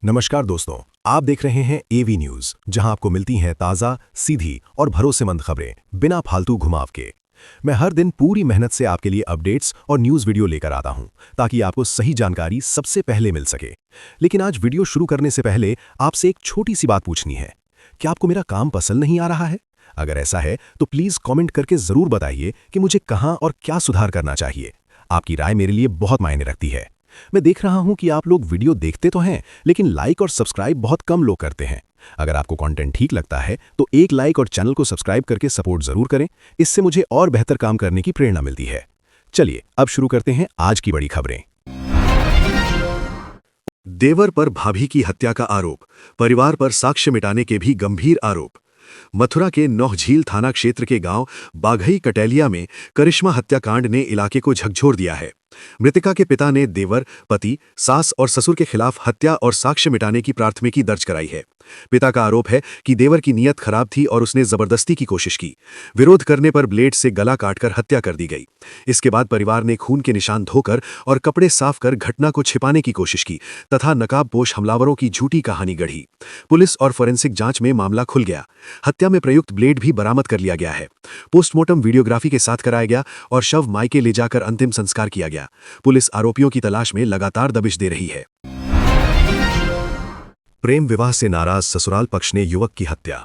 नमस्कार दोस्तों, आप देख रहे हैं एवी न्यूज़, जहां आपको मिलती हैं ताज़ा, सीधी और भरोसेमंद खबरें बिना फालतू घुमाव के। मैं हर दिन पूरी मेहनत से आपके लिए अपडेट्स और न्यूज़ वीडियो लेकर आता हूं, ताकि आपको सही जानकारी सबसे पहले मिल सके। लेकिन आज वीडियो शुरू करने से पहले आपसे एक छोटी सी बात पूछनी है। क्या आपको मेरा काम पसंद नहीं आ रहा है? अगर ऐसा है तो प्लीज़ कॉमेंट करके ज़रूर बताइए कि मुझे कहाँ और क्या सुधार करना चाहिए। आपकी राय मेरे लिए बहुत मायने रखती है। मैं देख रहा हूं कि आप लोग वीडियो देखते तो हैं, लेकिन लाइक और सब्सक्राइब बहुत कम लोग करते हैं। अगर आपको कंटेंट ठीक लगता है तो एक लाइक और चैनल को सब्सक्राइब करके सपोर्ट जरूर करें। इससे मुझे और बेहतर काम करने की प्रेरणा मिलती है। चलिए अब शुरू करते हैं आज की बड़ी खबरें। देवर पर भाभी की हत्या का आरोप, परिवार पर साक्ष्य मिटाने के भी गंभीर आरोप। मथुरा के नौहझील थाना क्षेत्र के गांव बाघई कटेलिया में करिश्मा हत्याकांड ने इलाके को झकझोर दिया है। मृतका के पिता ने देवर, पति, सास और ससुर के खिलाफ हत्या और साक्ष्य मिटाने की प्राथमिकी दर्ज कराई है। पिता का आरोप है कि देवर की नीयत खराब थी और उसने जबरदस्ती की कोशिश की। विरोध करने पर ब्लेड से गला काटकर हत्या कर दी गई। इसके बाद परिवार ने खून के निशान धोकर और कपड़े साफ कर घटना को छिपाने की कोशिश की तथा नकाबपोश हमलावरों की झूठी कहानी गढ़ी। पुलिस और फोरेंसिक जांच में मामला खुल गया। हत्या में प्रयुक्त ब्लेड भी बरामद कर लिया गया है। पोस्टमार्टम वीडियोग्राफी के साथ कराया गया और शव मायके ले जाकर अंतिम संस्कार किया गया। पुलिस आरोपियों की तलाश में लगातार दबिश दे रही है। प्रेम विवाह से नाराज ससुराल पक्ष ने युवक की हत्या।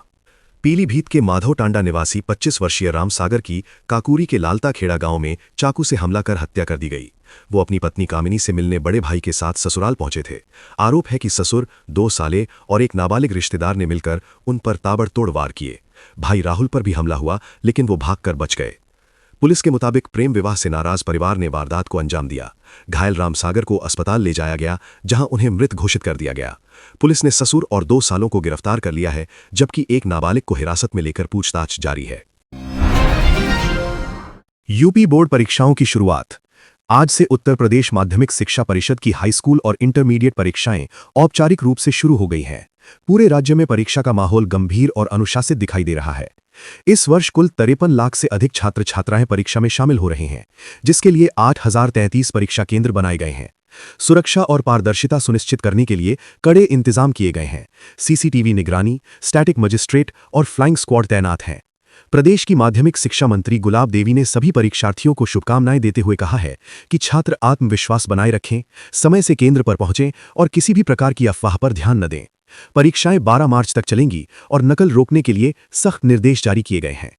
पीलीभीत के माधव टांडा निवासी 25 वर्षीय राम सागर की काकुरी के लालता खेड़ा गांव में चाकू से हमला कर हत्या कर दी गई। वो अपनी पत्नी कामिनी से मिलने बड़े भाई के साथ ससुराल पहुंचे थे। आरोप है कि ससुर, 2 साले और एक नाबालिग रिश्तेदार ने मिलकर उन पर ताबड़तोड़ वार किए। भाई राहुल पर भी हमला हुआ, लेकिन वो भागकर बच गए। पुलिस के मुताबिक प्रेम विवाह से नाराज परिवार ने वारदात को अंजाम दिया। घायल राम सागर को अस्पताल ले जाया गया, जहां उन्हें मृत घोषित कर दिया गया। पुलिस ने ससुर और 2 सालों को गिरफ्तार कर लिया है, जबकि एक नाबालिग को हिरासत में लेकर पूछताछ जारी है। यूपी बोर्ड परीक्षाओं की शुरुआत। आज से उत्तर प्रदेश माध्यमिक शिक्षा परिषद की हाई स्कूल और इंटरमीडिएट परीक्षाएं औपचारिक रूप से शुरू हो गई हैं। पूरे राज्य में परीक्षा का माहौल गंभीर और अनुशासित दिखाई दे रहा है। इस वर्ष कुल 53 लाख से अधिक छात्र छात्राएं परीक्षा में शामिल हो रहे हैं, जिसके लिए 8033 परीक्षा केंद्र बनाए गए हैं। सुरक्षा और पारदर्शिता सुनिश्चित करने के लिए कड़े इंतजाम किए गए हैं। सीसीटीवी निगरानी, स्टैटिक मजिस्ट्रेट और फ्लाइंग स्क्वाड तैनात हैं। प्रदेश की माध्यमिक शिक्षा मंत्री गुलाब देवी ने सभी परीक्षार्थियों को शुभकामनाएं देते हुए कहा है कि छात्र आत्मविश्वास बनाए रखें, समय से केंद्र पर पहुंचें और किसी भी प्रकार की अफवाह पर ध्यान न दें। परीक्षाएं 12 मार्च तक चलेंगी और नकल रोकने के लिए सख्त निर्देश जारी किए गए हैं।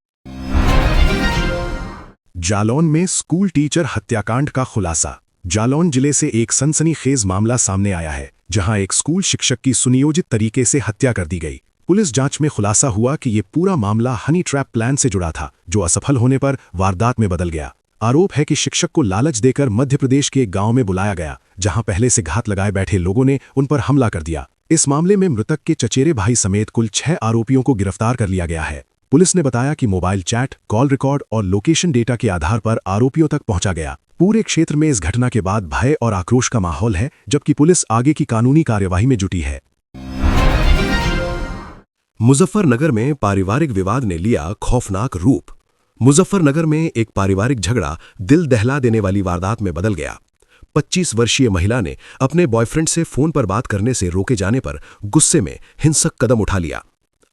जालौन में स्कूल टीचर हत्याकांड का खुलासा। जालौन जिले से एक सनसनीखेज मामला सामने आया है, जहां एक स्कूल शिक्षक की सुनियोजित तरीके से हत्या कर दी गई। पुलिस जांच में खुलासा हुआ कि यह पूरा मामला हनी ट्रैप प्लान से जुड़ा था, जो असफल होने पर वारदात में बदल गया। आरोप है कि शिक्षक को लालच देकर मध्य प्रदेश के एक गांव में बुलाया गया, जहां पहले से घात लगाए बैठे लोगों ने उन पर हमला कर दिया। इस मामले में मृतक के चचेरे भाई समेत कुल 6 आरोपियों को गिरफ्तार कर लिया गया है। पुलिस ने बताया कि मोबाइल चैट, कॉल रिकॉर्ड और लोकेशन डेटा के आधार पर आरोपियों तक पहुंचा गया। पूरे क्षेत्र में इस घटना के बाद भय और आक्रोश का माहौल है, जबकि पुलिस आगे की कानूनी कार्यवाही में जुटी है। मुजफ्फरनगर में पारिवारिक विवाद ने लिया खौफनाक रूप। मुजफ्फरनगर में एक पारिवारिक झगड़ा दिल दहला देने वाली वारदात में बदल गया। 25 वर्षीय महिला ने अपने बॉयफ्रेंड से फोन पर बात करने से रोके जाने पर गुस्से में हिंसक कदम उठा लिया।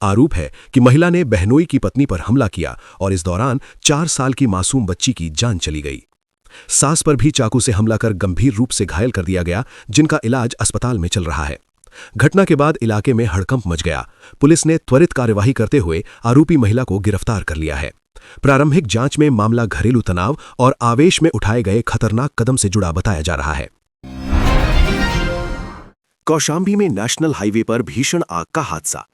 आरोप है कि महिला ने बहनोई की पत्नी पर हमला किया और इस दौरान 4 साल की मासूम बच्ची की जान चली गई। सास पर भी चाकू से हमला कर गंभीर रूप से घायल कर दिया गया, जिनका इलाज अस्पताल में चल रहा है। घटना के बाद इलाके में हड़कंप मच गया। पुलिस ने त्वरित कार्यवाही करते हुए आरोपी महिला को गिरफ्तार कर लिया है। प्रारंभिक जांच में मामला घरेलू तनाव और आवेश में उठाए गए खतरनाक कदम से जुड़ा बताया जा रहा है। कौशाम्बी में नेशनल हाईवे पर भीषण आग का हादसा।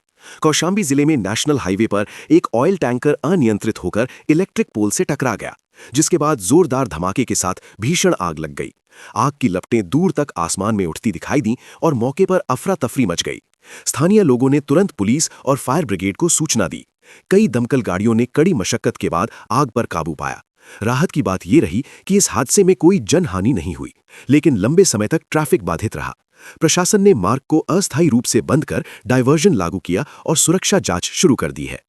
कौशाम्बी जिले में नेशनल हाईवे पर एक ऑयल टैंकर अनियंत्रित होकर इलेक्ट्रिक पोल से टकरा गया, जिसके बाद जोरदार धमाके के साथ भीषण आग लग गई। आग की लपटें दूर तक आसमान में उठती दिखाई दी और मौके पर अफरा तफरी मच गई। स्थानीय लोगों ने तुरंत पुलिस और फायर ब्रिगेड को सूचना दी। कई दमकल गाड़ियों ने कड़ी मशक्कत के बाद आग पर काबू पाया। राहत की बात यह रही कि इस हादसे में कोई जनहानि नहीं हुई, लेकिन लंबे समय तक ट्रैफिक बाधित रहा। प्रशासन ने मार्ग को अस्थायी रूप से बंद कर डायवर्जन लागू किया और सुरक्षा जांच शुरू कर दी है।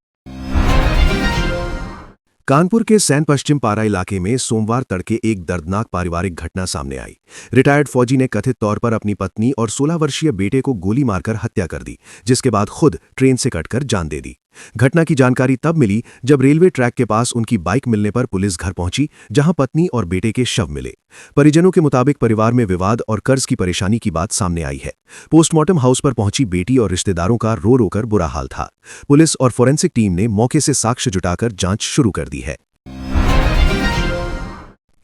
कानपुर के सैन पश्चिम पारा इलाके में सोमवार तड़के एक दर्दनाक पारिवारिक घटना सामने आई। रिटायर्ड फौजी ने कथित तौर पर अपनी पत्नी और 16 वर्षीय बेटे को गोली मारकर हत्या कर दी, जिसके बाद खुद ट्रेन से कटकर जान दे दी। घटना की जानकारी तब मिली जब रेलवे ट्रैक के पास उनकी बाइक मिलने पर पुलिस घर पहुंची, जहां पत्नी और बेटे के शव मिले। परिजनों के मुताबिक परिवार में विवाद और कर्ज की परेशानी की बात सामने आई है। पोस्टमार्टम हाउस पर पहुंची बेटी और रिश्तेदारों का रो रो कर बुरा हाल था। पुलिस और फोरेंसिक टीम ने मौके से साक्ष्य जुटाकर जांच शुरू कर दी है।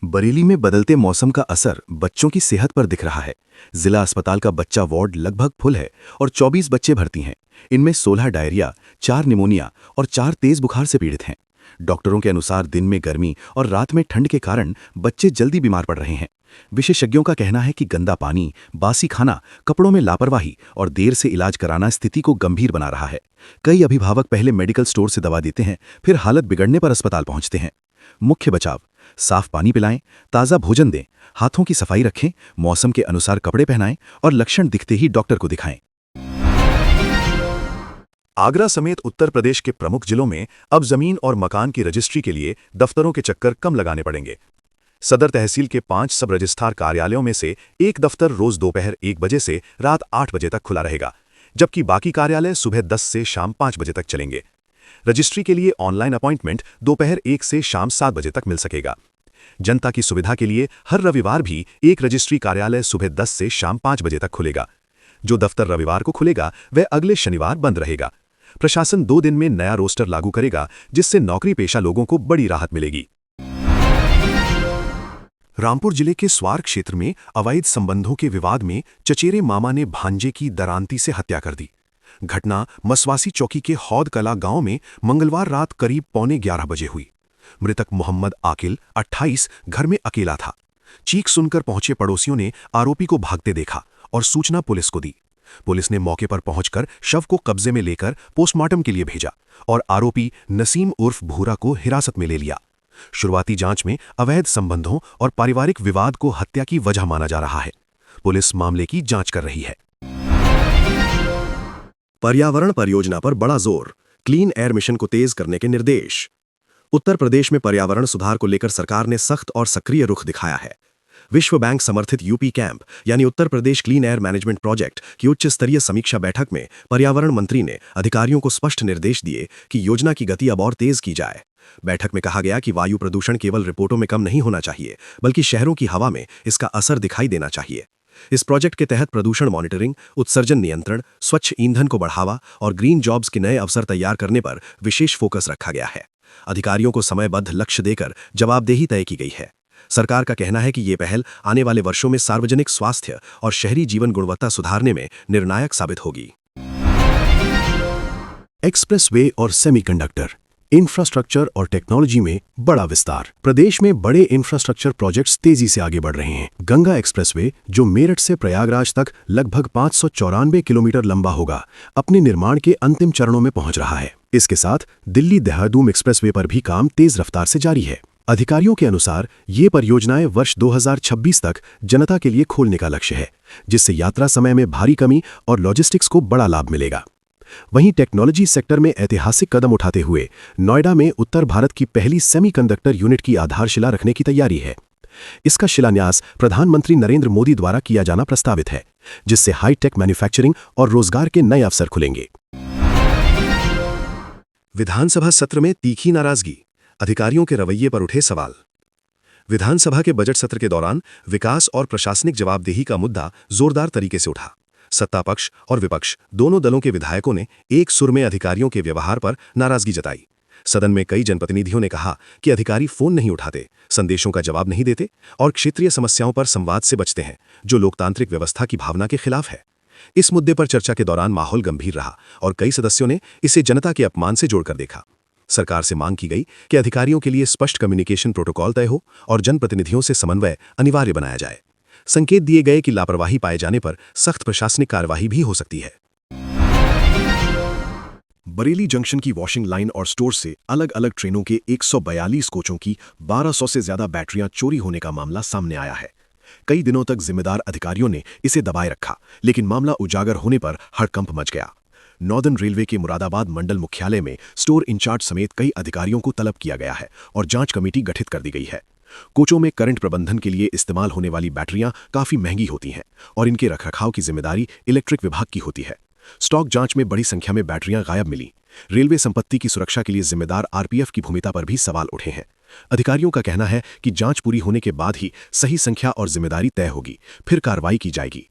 बरेली में बदलते मौसम का असर बच्चों की सेहत पर दिख रहा है। जिला अस्पताल का बच्चा वार्ड लगभग फुल है और 24 बच्चे भर्ती हैं। इनमें 16 डायरिया, 4 निमोनिया और 4 तेज बुखार से पीड़ित हैं। डॉक्टरों के अनुसार दिन में गर्मी और रात में ठंड के कारण बच्चे जल्दी बीमार पड़ रहे हैं। विशेषज्ञों का कहना है कि गंदा पानी, बासी खाना, कपड़ों में लापरवाही और देर से इलाज कराना स्थिति को गंभीर बना रहा है। कई अभिभावक पहले मेडिकल स्टोर से दवा देते हैं, फिर हालत बिगड़ने पर अस्पताल पहुंचते हैं। मुख्य बचाव: साफ पानी पिलाएं, ताज़ा भोजन दें, हाथों की सफाई रखें, मौसम के अनुसार कपड़े पहनाएं और लक्षण दिखते ही डॉक्टर को दिखाएं। आगरा समेत उत्तर प्रदेश के प्रमुख जिलों में अब जमीन और मकान की रजिस्ट्री के लिए दफ्तरों के चक्कर कम लगाने पड़ेंगे। सदर तहसील के 5 सब रजिस्ट्रार कार्यालयों में से एक दफ्तर रोज दोपहर 1 बजे से रात 8 बजे तक खुला रहेगा, जबकि बाकी कार्यालय सुबह 10 से शाम 5 बजे तक चलेंगे। रजिस्ट्री के लिए ऑनलाइन अपॉइंटमेंट दोपहर 1 से शाम 7 बजे तक मिल सकेगा। जनता की सुविधा के लिए हर रविवार भी एक रजिस्ट्री कार्यालय सुबह 10 से शाम 5 बजे तक खुलेगा। जो दफ्तर रविवार को खुलेगा वह अगले शनिवार बंद रहेगा। प्रशासन 2 दिन में नया रोस्टर लागू करेगा, जिससे नौकरी पेशा लोगों को बड़ी राहत मिलेगी। रामपुर जिले के स्वार क्षेत्र में अवैध संबंधों के विवाद में चचेरे मामा ने भांजे की दरांती से हत्या कर दी। घटना मसवासी चौकी के हौद कला गांव में मंगलवार रात करीब 11:15 बजे हुई। मृतक मोहम्मद आकिल 28 घर में अकेला था। चीख सुनकर पहुंचे पड़ोसियों ने आरोपी को भागते देखा और सूचना पुलिस को दी। पुलिस ने मौके पर पहुंचकर शव को कब्जे में लेकर पोस्टमार्टम के लिए भेजा और आरोपी नसीम उर्फ भूरा को हिरासत में ले लिया। शुरुआती जांच में अवैध संबंधों और पारिवारिक विवाद को हत्या की वजह माना जा रहा है। पुलिस मामले की जांच कर रही है। पर्यावरण परियोजना पर बड़ा जोर, क्लीन एयर मिशन को तेज करने के निर्देश। उत्तर प्रदेश में पर्यावरण सुधार को लेकर सरकार ने सख्त और सक्रिय रुख दिखाया है। विश्व बैंक समर्थित यूपी कैंप यानी Uttar Pradesh clean air management project की उच्च स्तरीय समीक्षा बैठक में पर्यावरण मंत्री ने अधिकारियों को स्पष्ट निर्देश दिए कि योजना की गति अब और तेज की जाए। बैठक में कहा गया कि वायु प्रदूषण केवल रिपोर्टों में कम नहीं होना चाहिए, बल्कि शहरों की हवा में इसका असर दिखाई देना चाहिए। इस प्रोजेक्ट के तहत प्रदूषण मॉनिटरिंग, उत्सर्जन नियंत्रण, स्वच्छ ईंधन को बढ़ावा और ग्रीन जॉब्स के नए अवसर तैयार करने पर विशेष फोकस रखा गया है। अधिकारियों को समयबद्ध लक्ष्य देकर जवाबदेही तय की गई है। सरकार का कहना है कि ये पहल आने वाले वर्षों में सार्वजनिक स्वास्थ्य और शहरी जीवन गुणवत्ता सुधारने में निर्णायक साबित होगी। एक्सप्रेसवे और सेमीकंडक्टर, इंफ्रास्ट्रक्चर और टेक्नोलॉजी में बड़ा विस्तार। प्रदेश में बड़े इंफ्रास्ट्रक्चर प्रोजेक्ट्स तेजी से आगे बढ़ रहे हैं। गंगा एक्सप्रेसवे, जो मेरठ से प्रयागराज तक लगभग 594 किलोमीटर लंबा होगा, अपने निर्माण के अंतिम चरणों में पहुंच रहा है। इसके साथ दिल्ली देहरादून एक्सप्रेसवे पर भी काम तेज रफ्तार से जारी है। अधिकारियों के अनुसार ये परियोजनाएं वर्ष 2026 तक जनता के लिए खोलने का लक्ष्य है, जिससे यात्रा समय में भारी कमी और लॉजिस्टिक्स को बड़ा लाभ मिलेगा। वहीं टेक्नोलॉजी सेक्टर में ऐतिहासिक कदम उठाते हुए नोएडा में उत्तर भारत की पहली सेमीकंडक्टर यूनिट की आधारशिला रखने की तैयारी है। इसका शिलान्यास प्रधानमंत्री नरेंद्र मोदी द्वारा किया जाना प्रस्तावित है, जिससे हाईटेक मैन्युफैक्चरिंग और रोजगार के नए अवसर खुलेंगे। विधानसभा सत्र में तीखी नाराजगी, अधिकारियों के रवैये पर उठे सवाल। विधानसभा के बजट सत्र के दौरान विकास और प्रशासनिक जवाबदेही का मुद्दा जोरदार तरीके से उठा। सत्ता पक्ष और विपक्ष दोनों दलों के विधायकों ने एक सुर में अधिकारियों के व्यवहार पर नाराजगी जताई। सदन में कई जनप्रतिनिधियों ने कहा कि अधिकारी फोन नहीं उठाते, संदेशों का जवाब नहीं देते और क्षेत्रीय समस्याओं पर संवाद से बचते हैं, जो लोकतांत्रिक व्यवस्था की भावना के खिलाफ है। इस मुद्दे पर चर्चा के दौरान माहौल गंभीर रहा और कई सदस्यों ने इसे जनता के अपमान से जोड़कर देखा। सरकार से मांग की गई कि अधिकारियों के लिए स्पष्ट कम्युनिकेशन प्रोटोकॉल तय हो और जनप्रतिनिधियों से समन्वय अनिवार्य बनाया जाए। संकेत दिए गए कि लापरवाही पाए जाने पर सख्त प्रशासनिक कार्यवाही भी हो सकती है। बरेली जंक्शन की वॉशिंग लाइन और स्टोर से अलग अलग ट्रेनों के 142 कोचों की 1200 से ज्यादा बैटरियां चोरी होने का मामला सामने आया है। कई दिनों तक जिम्मेदार अधिकारियों ने इसे दबाए रखा, लेकिन मामला उजागर होने पर हड़कंप मच गया। नॉर्दर्न रेलवे के मुरादाबाद मंडल मुख्यालय में स्टोर इंचार्ज समेत कई अधिकारियों को तलब किया गया है और जांच कमेटी गठित कर दी गई है। कोचों में करंट प्रबंधन के लिए इस्तेमाल होने वाली बैटरियां काफी महंगी होती हैं और इनके रखरखाव की जिम्मेदारी इलेक्ट्रिक विभाग की होती है। स्टॉक जांच में बड़ी संख्या में बैटरियां गायब मिली। रेलवे संपत्ति की सुरक्षा के लिए जिम्मेदार आरपीएफ की भूमिका पर भी सवाल उठे हैं। अधिकारियों का कहना है कि जांच पूरी होने के बाद ही सही संख्या और जिम्मेदारी तय होगी, फिर कार्रवाई की जाएगी।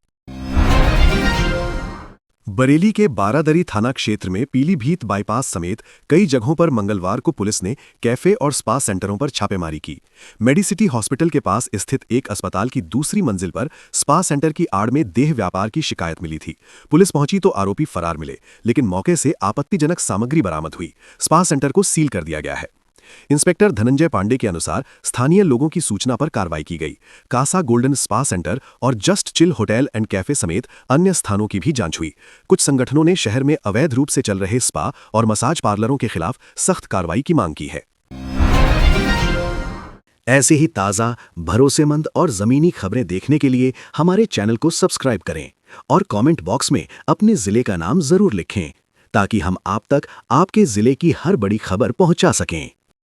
बरेली के बारादरी थाना क्षेत्र में पीलीभीत बाईपास समेत कई जगहों पर मंगलवार को पुलिस ने कैफे और स्पा सेंटरों पर छापेमारी की। मेडिसिटी हॉस्पिटल के पास स्थित एक अस्पताल की दूसरी मंजिल पर स्पा सेंटर की आड़ में देह व्यापार की शिकायत मिली थी। पुलिस पहुंची तो आरोपी फरार मिले, लेकिन मौके से आपत्तिजनक सामग्री बरामद हुई। स्पा सेंटर को सील कर दिया गया है। इंस्पेक्टर धनंजय पांडे के अनुसार स्थानीय लोगों की सूचना पर कार्रवाई की गई। कासा गोल्डन स्पा सेंटर और just chill hotel and cafe समेत अन्य स्थानों की भी जांच हुई। कुछ संगठनों ने शहर में अवैध रूप से चल रहे स्पा और मसाज पार्लरों के खिलाफ सख्त कार्रवाई की मांग की है। ऐसे ही ताज़ा, भरोसेमंद और ज़मीनी खबरें देखने के लिए हमारे चैनल को सब्सक्राइब करें और कमेंट बॉक्स में अपने ज़िले का नाम ज़रूर लिखें, ताकि हम आप तक आपके ज़िले की हर बड़ी खबर पहुंचा सकें।